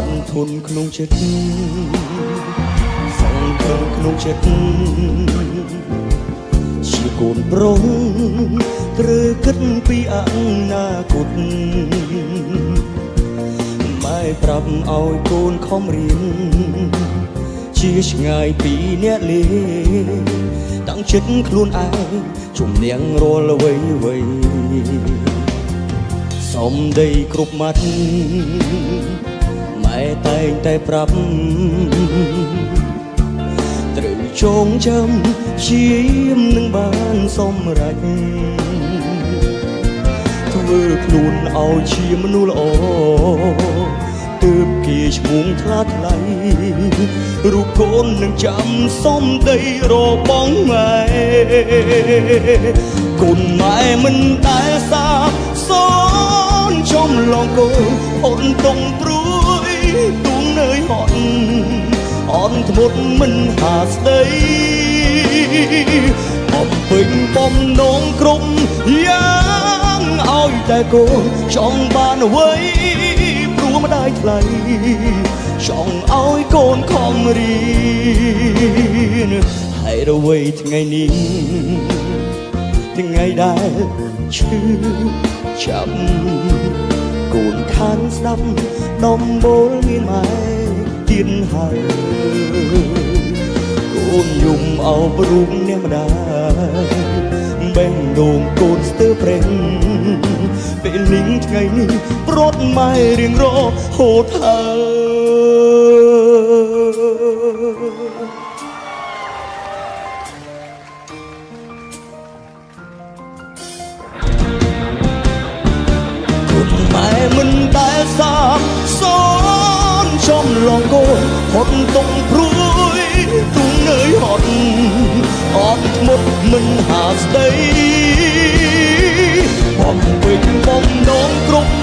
នធនក្នុងចិត្តសង្ឃឹមក្នុងចិត្តជាកូនប្រុសត្រូវគិតពីអនាគតម៉ែប្រាប់ឲ្យកូនខំរៀនជាឆ្ងាយពីអ្នកលេតាំងចិត្តខ្លួនឯងជំនះរាល់អ្វីសំដីគ្រប់មាត់ម៉ែតែងតែប្រាប់ត្រូវចងចាំព្យាយាមនឹងបានសម្រេចធ្វើខ្លួនឲ្យជាមនុស្សល្អទើបគេឈ្មោះថ្លាថ្លៃរូបកូននឹងចាំសំដីរបស់ម៉ែកូនម៉ែមិនដែលសាបសូនចំឡងកូនអូនតុងព្រួយទូងនៅហត់អន់ធ្មត់មិនហាស្ដីបំពេញបំណងគ្រប់យ៉ាងឲ្យតែកូនចង់បានអ្វីព្រោះម្ដាយថ្លៃចង់ឲ្យកូនខំរៀនហើយរវៃថ្ងៃនេះថ្ងៃដែលឈឺចាំកូនខានស្ដាប់ដំបូលមានម៉ែទៀតហើយកូនយំអោបរូបអ្នកម្ដាយបេះដូងកូនស្ទើរប្រេងពេលលីងថ្ងៃនេះប្រត់ម៉ែរៀងរហូតហើម៉ែមិនដែលសាបសូនចំឡងកូនហត់តុងព្រួយទូងនៅហត់អត់ធ្មត់មិនហាស្ដីបំពេញបំណងគ្រប់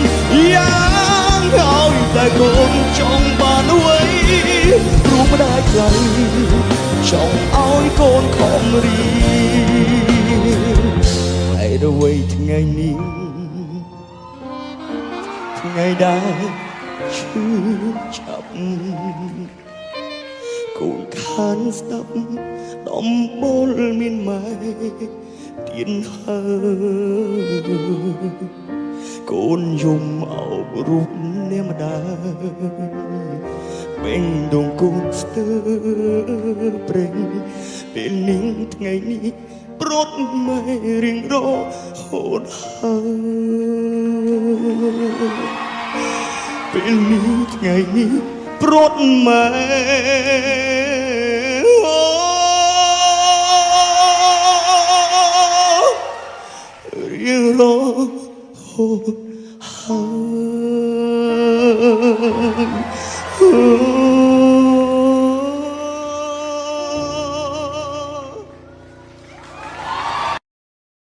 យ៉ាងឲ្យតែកូនចង់បានអ្វីព្រោះម្ដាយថ្លៃចង់ឲ្យកូនខំរៀនហើយរវៃថ្ងៃនេះថ្ងៃដែលឈឺចាប់កូនខានស្ដាប់ដំបូលមានម៉ែទៀតហើយកូនយំអោបរូបអ្នកម្ដាយបេះដូងកូនស្ទើរប្រេងពេលនេះថ្ងៃនេះប្រត់ម៉ែរៀងរហូតហើយពេលនេះថ្ងៃនេះប្រត់ម៉ែរៀងរហូតហើយ